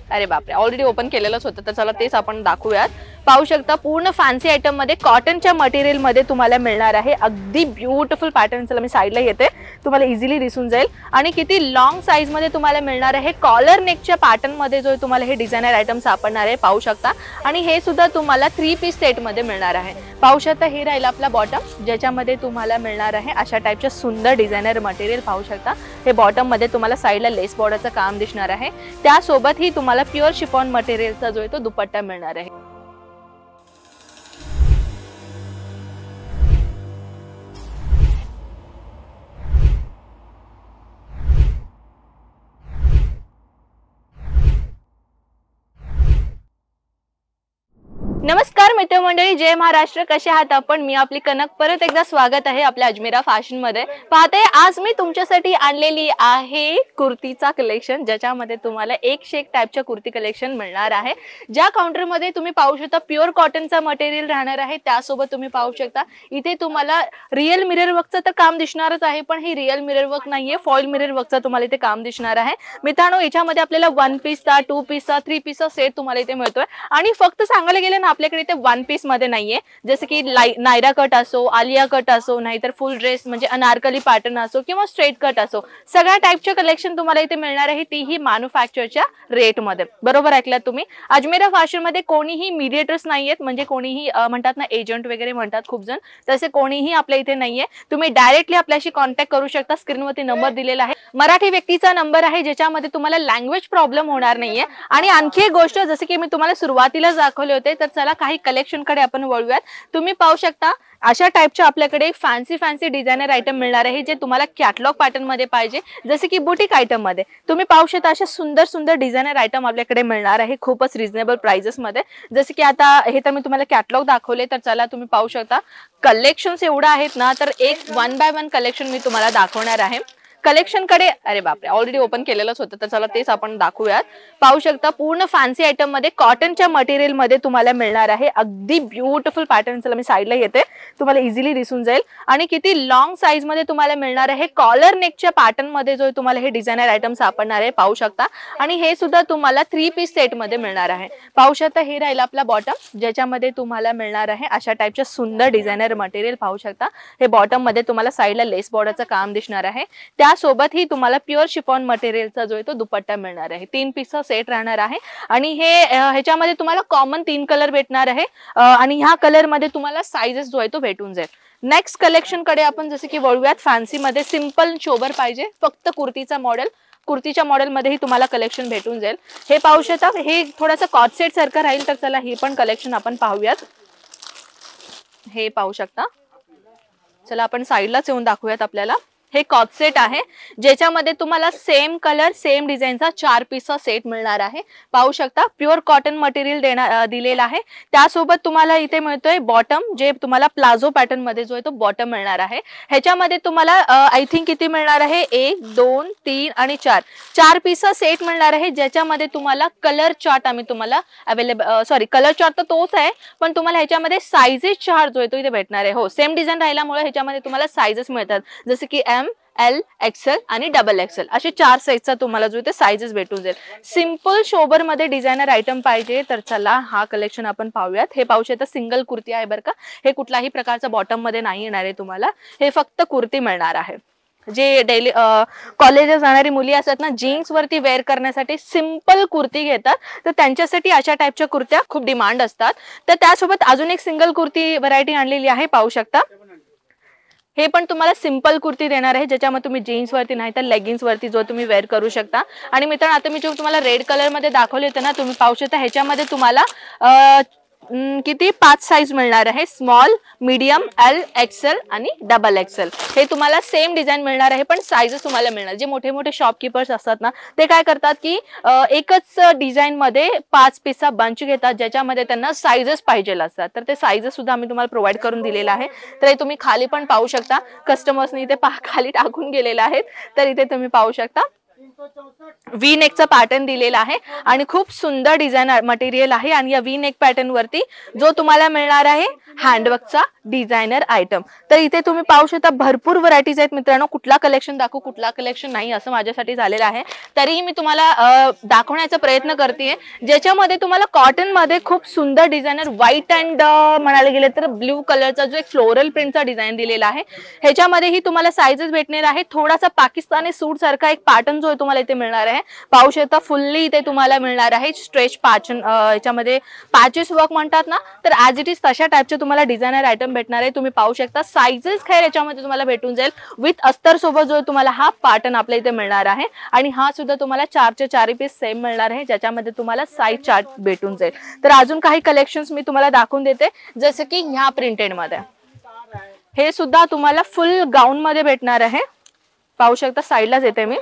अरे बापरे, already open केलेलंच होतं, तर चला तेच आपण दाखवूयात। पाहू शकता पूर्ण फॅन्सी आयटम मध्ये कॉटनच्या मटेरियल मध्ये तुम्हाला मिळणार आहे। अगदी ब्युटिफुल पॅटर्न, चला मी साईडला येते, तुम्हाला इझिली दिसून जाईल। आणि किती लॉंग साईज मध्ये तुम्हाला मिळणार आहे। कॉलर नेकच्या पॅटर्न मध्ये जो तुम्हाला हे डिझायनर आयटम सापडणार आहे, पाहू शकता। आणि हे सुद्धा तुम्हाला 3 पीस सेट मध्ये मिळणार आहे। पाहू शकता हे राहील आपला बॉटम, ज्याच्यामध्ये तुम्हाला मिळणार आहे अशा टाइपच्या सुंदर डिझायनर मटेरियल। पाहू शकता हे बॉटम मध्ये तुम्हाला साईडला लेस बॉर्डरचं काम दिसणार आहे। त्यासोबत ही तुम्हाला प्युअर शिफॉन मटेरियलचा जो आहे तो दुपट्टा मिळणार आहे। नमस्कार मित्रमंडळी, जय महाराष्ट्र। कसे आहात आपण? मी आपली कनक, परत एकदा स्वागत आहे आपल्या अजमेरा फॅशन मध्ये। पाहते आज मी तुमच्यासाठी आणलेली आहे कुर्तीचा कलेक्शन, ज्याच्यामध्ये तुम्हाला एक से एक टाइपच्या कुर्ती कलेक्शन मिळणार आहे। ज्या काउंटर मध्ये तुम्ही पाहू शकता प्युअर कॉटनचा मटेरियल राहणार आहे। त्यासोबत तुम्ही पाहू शकता इथे तुम्हाला रिअल मिरर वर्कचं तर काम दिसणारच आहे, पण ही रिअल मिरर वर्क नाहीये, फॉइल मिरर वर्कचं तुम्हाला इथे काम दिसणार आहे। मित्रांनो, याच्यामध्ये आपल्याला 1 पीसचा, 2 पीसचा, 3 पीसचा सेट तुम्हाला इथे मिळतोय। आणि फक्त सांगायला गेलं ना, आपल्याकडे इथे 1 पीस मध्ये नाहीये, जसे की नायरा कट असो, आलिया कट असो, नाहीतर फुल ड्रेस म्हणजे अनारकली पॅटर्न असो किंवा स्ट्रेट कट असो, सगळ्या टाइपचे कलेक्शन तुम्हाला इथे मिळणार आहे, तीही मॅन्युफॅक्चरच्या रेट मध्ये। बरोबर ऐकलात तुम्ही। अजमेरा फॅशन मध्ये कोणीही मीडिएटर्स नाहीयेत, म्हणजे कोणीही म्हणतात ना एजंट वगैरे म्हणतात खूप जण, तसे कोणीही आपल्या इथे नाहीये। तुम्ही डायरेक्टली आपल्याशी कॉन्टॅक्ट करू शकता। स्क्रीनवरती नंबर दिलेला आहे, मराठी व्यक्तीचा नंबर आहे, ज्याच्यामध्ये तुम्हाला लँग्वेज प्रॉब्लेम होणार नाहीये। आणि आणखी एक गोष्ट, जसे की मी तुम्हाला सुरुवातीला दाखवले होते, तर चला काही कलेक्शन कडे आपण वळूयात। तुम्ही पाहू शकता अशा टाइपच्या आपल्याकडे फॅन्सी डिझायनर आयटम मिळणार आहे, जे तुम्हाला कॅटलॉग पॅटर्न मध्ये पाहिजे, जसे की बुटीक आयटम मध्ये। तुम्ही पाहू शकता अशा सुंदर डिझायनर आयटम आपल्याकडे मिळणार आहे, खूपच रिझनेबल प्राइसेस मध्ये। जसे की आता हे तर मी तुम्हाला कॅटलॉग दाखवले, तर चला तुम्ही पाहू शकता कलेक्शन्स एवढं आहेत ना, तर एक 1 बाय 1 कलेक्शन मी तुम्हाला दाखवणार आहे। कलेक्शन कडे, अरे बापरे, ऑलरेडी ओपन केलेलंच होतं, तर चला तेच आपण दाखवूयात। पाहू शकता पूर्ण फॅन्सी आयटम मध्ये कॉटनच्या मटेरियल मध्ये तुम्हाला मिळणार आहे। अगदी ब्युटिफुल पॅटर्न, चला मी साईडला येते, तुम्हाला इझिली दिसून जाईल। आणि किती लॉंग साईज मध्ये तुम्हाला मिळणार आहे। कॉलर नेकच्या पॅटर्न मध्ये जो तुम्हाला हे डिझायनर आयटम सापडणार आहे, पाहू शकता। आणि हे सुद्धा तुम्हाला 3 पीस सेट मध्ये मिळणार आहे। पाहू शकता हे राहील आपला बॉटम, ज्याच्यामध्ये तुम्हाला मिळणार आहे अशा टाइपच्या सुंदर डिझायनर मटेरियल। पाहू शकता हे बॉटम मध्ये तुम्हाला साईडला लेस बॉर्डरचं काम दिसणार आहे। सोबत ही तुम्हाला प्युअर शिफॉन मटेरियलचा जो आहे तो दुपट्टा मिळणार आहे। 3 पीसचा सेट राहणार आहे। आणि हे ह्याच्यामध्ये तुम्हाला कॉमन 3 कलर भेटणार आहे, आणि ह्या कलर मध्ये तुम्हाला साइजेस जो आहे तो भेटून जाईल। नेक्स्ट कलेक्शन कडे आपण जसे की वळूयात। फॅन्सी मध्ये सिंपल शोबर पाहिजे, फक्त कुर्तीचा मॉडेल, कुर्तीच्या मॉडेल मध्येही तुम्हाला कलेक्शन भेटून जाईल। हे पाहू शकता, हे थोडंसं कॉट सेट सारखं राहील, तर चला हे पण कलेक्शन आपण पाहूयात। हे पाहू शकता, चला आपण साईडलाच येऊन दाखवूयात। आपल्याला हे कॉट सेट आहे, ज्याच्यामध्ये तुम्हाला सेम कलर सेम डिझाईनचा 4 पीसचा सेट मिळणार आहे। पाहू शकता प्युअर कॉटन मटेरियल दिलेला आहे। त्यासोबत तुम्हाला इथे मिळतोय बॉटम, जे तुम्हाला प्लाझो पॅटर्न मध्ये जो आहे तो बॉटम मिळणार आहे। ह्याच्यामध्ये तुम्हाला आय थिंक किती मिळणार आहे, 1 2 3 आणि 4 पीसचा सेट मिळणार आहे, ज्याच्यामध्ये तुम्हाला कलर चार्ट आम्ही तुम्हाला कलर चार्ट तर तोच आहे, पण तुम्हाला ह्याच्यामध्ये साइजेस चार्ट जो आहे तो इथे भेटणार आहे। हो, सेम डिझाईन राहिल्यामुळे ह्याच्यामध्ये तुम्हाला साइजेस मिळतात, जसे की एम, एल, एक्सेल आणि डबल एक्सेल असे 4 साइजचा तुम्हाला जो ते साइजेस भेटून जाईल। सिंपल शोबर मध्ये डिझायनर आयटम पाहिजे, तर चला हा कलेक्शन आपण पाहूयात। हे पाहू शकता सिंगल कुर्ती आहे बरं का, हे कुठलाही प्रकारचा बॉटम मध्ये नाही येणार आहे तुम्हाला, हे फक्त कुर्ती मिळणार आहे। जे डेली कॉलेजला जाणारी मुली असतात ना, जीन्स वरती वेअर करण्यासाठी सिंपल कुर्ती घेतात, तर त्यांच्यासाठी अशा टाइपच्या कुर्त्या खूप डिमांड असतात। तर त्यासोबत अजून एक सिंगल कुर्ती व्हरायटी आणलेली आहे, पाहू शकता। हे पण तुम्हाला सिंपल कुर्ती देणार आहे, ज्याच्यामध्ये तुम्ही जीन्स वरती नाही तर लेगिन्स वरती जो तुम्ही वेअर करू शकता। आणि मित्रांनो, आता मी जो तुम्हाला रेड कलर मध्ये दाखवले होते ना, तुम्ही पाहू शकता ह्याच्यामध्ये तुम्हाला किती 5 साइज मिळणार आहे, स्मॉल, मीडियम, एल, एक्सेल आणि डबल एक्सेल। हे तुम्हाला सेम डिझाइन मिळणार आहे, पण साइजेस तुम्हाला मिळणार। जे मोठे मोठे शॉपकीपर्स असतात ना, ते काय करतात की एकच डिझाइन मध्ये 5 पीसचा बंच घेतात, ज्याच्यामध्ये त्यांना साइजेस पाहिजे असतात, तर ते साइजेस सुद्धा आम्ही तुम्हाला प्रोव्हाइड करून दिलेला आहे। तर हे तुम्ही खाली पण पाहू शकता, कस्टमर्सनी इथे खाली टाकून गेलेले आहेत, तर इथे तुम्ही पाहू शकता वी नेकचा पॅटर्न दिलेला आहे आणि खूप सुंदर डिझाइन मटेरियल आहे। आणि या वी नेक पॅटर्न वरती जो तुम्हाला मिळणार आहे हँडवर्कचा डिझायनर आयटम. तर इथे तुम्ही पाहू शकता भरपूर व्हरायटीज आहेत मित्रांनो. कुठला कलेक्शन दाखवू कुठला कलेक्शन नाही असं माझ्यासाठी झालेलं आहे. तरीही मी तुम्हाला दाखवण्याचा प्रयत्न करते, ज्याच्यामध्ये तुम्हाला कॉटन मध्ये खूप सुंदर डिझायनर व्हाईट अँड म्हणायला गेले तर ब्ल्यू कलरचा जो एक फ्लोरल प्रिंटचा डिझाईन दिलेला आहे. ह्याच्यामध्येही तुम्हाला साईजेस भेटणार आहे. थोडासा पाकिस्तानी सूट सारखा एक पॅटर्न जो आहे तुम्हाला इथे मिळणार आहे. पाहू शकता फुल्ली इथे तुम्हाला मिळणार आहे स्ट्रेच पॅटर्न. याच्यामध्ये पॅचेस वर्क म्हणतात ना, तर ॲज इट इज तशा टाईपचे तुम्हाला डिझायनर आयटम भेटणार आहे. तुम्ही पाहू शकता साईजेस खैर याच्यामध्ये तुम्हाला भेटून जाईल. विथ अस्तर सोबत जो तुम्हाला हा पॅटर्न आपल्या इथे मिळणार आहे. आणि हा सुद्धा तुम्हाला 4चे 4 पीस सेम मिळणार आहे, ज्याच्यामध्ये तुम्हाला साईज चार्ट भेटून जाईल. तर अजून काही कलेक्शन्स मी तुम्हाला दाखवून देते, जसं की ह्या प्रिंटेड मध्ये हे सुद्धा तुम्हाला फुल गाऊन मध्ये भेटणार आहे. पाहू शकता साईडलाच येते मी.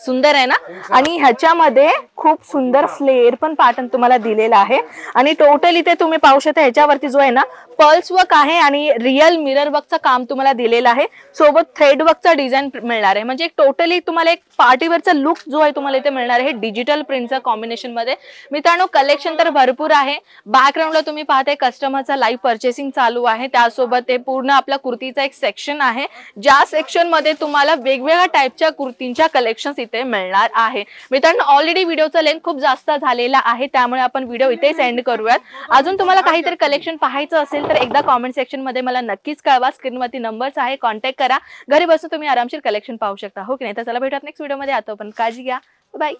सुंदर आहे ना. आणि ह्याच्यामध्ये खूप सुंदर फ्लेअर पण पॅटर्न तुम्हाला दिलेला आहे. आणि टोटल इथे तुम्ही पाहू शकता ह्याच्यावरती जो आहे ना पर्ल्स वर्क आहे आणि रिअल मिरर वर्कचं काम तुम्हाला दिलेलं आहे. सोबत थ्रेड वर्कचा डिझाईन मिळणार आहे. म्हणजे टोटली तुम्हाला एक पार्टीवेअरचा लुक जो आहे तुम्हाला इथे मिळणार आहे डिजिटल प्रिंटच्या कॉम्बिनेशन मध्ये. मित्रांनो कलेक्शन तर भरपूर आहे. बॅकग्राऊंडला तुम्ही पाहताय कस्टमरचा लाईव्ह परचेसिंग चालू आहे. त्यासोबत हे पूर्ण आपला कुर्तीचा एक सेक्शन आहे, ज्या सेक्शन मध्ये तुम्हाला वेगवेगळ्या टाईपच्या कुर्तींच्या कलेक्शन्स इथे मिळणार आहे. मित्रांनो ऑलरेडी व्हिडिओचा लेंथ खूप जास्त झालेला आहे, त्यामुळे आपण व्हिडिओ इथे सेंड करूयात. अजून तुम्हाला काहीतरी कलेक्शन पाहायचं असेल तर एकदा कॉमेंट सेक्शन मध्ये मला नक्कीच कळवा. स्क्रीनवरती नंबर्स आहे, कॉन्टॅक्ट करा. घरी बसून तुम्ही आरामशीर कलेक्शन पाहू शकता. हो की नाही. तर चला भेटूयात नेक्स्ट व्हिडिओ मध्ये. आता पण काळजी घ्या. बाय.